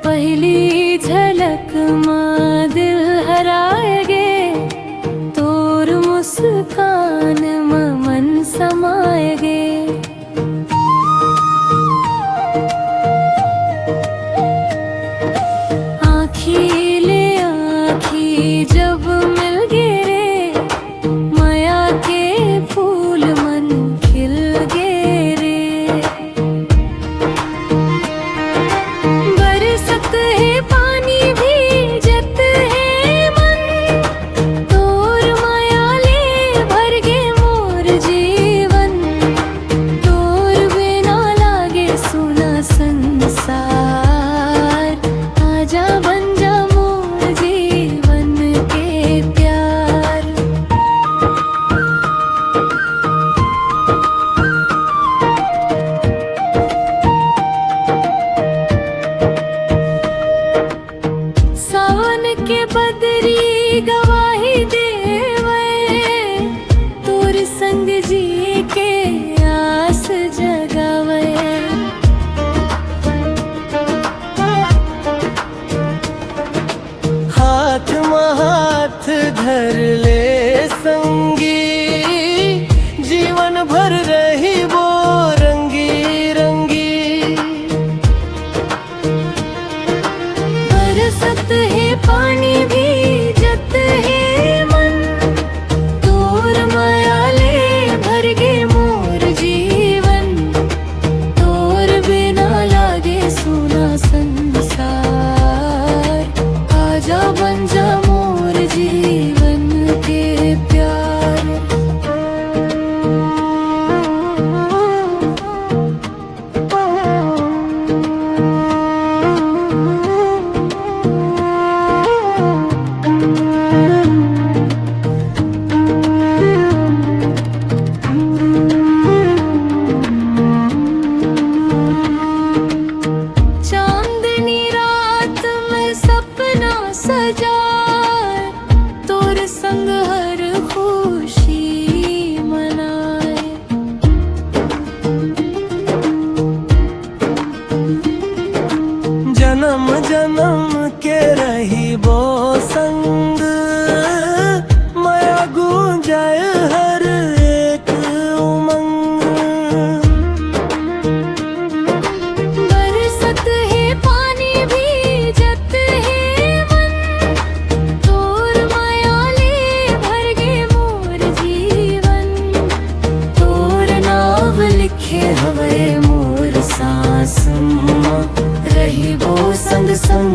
पहली झलक मां दिल हराएगे, तोर मुस्कान में मन समाएगे। आँखी ले आँखी जब मिल गए रे, माया के फूल मन खिल गए रे। बरसत है पानी भीजत है मन, तोर माया ले भर गे मोर जीवन। तोर बिना लागे सुना संसार, आजा बन जा मोर जीवन के प्यार। सावन के बदरी गवाही देवे, तोर संग जी के आस जगावे। हाथ में हाथ धर ले संगी, जीवन भर रही वो रंगी रंगी। बरसत है पानी भीजत है मन, तोर माया ले भर गे मोर जीवन। तोर बिना लागे सुना संसार, आजा बन जा मोर जीवन के प्यार। चांदनी रात में सपना सजाए, तोर संग हर खुशी मनाए। जन्म जन्म के रही वो संग, माया गूंजाए हर एक उमंग। बरसत है पानी भीजत है मन, तोर माया ले भर गे मोर जीवन। तोर नाव लिखे हवे मोर सांस मां, रही वो संग संग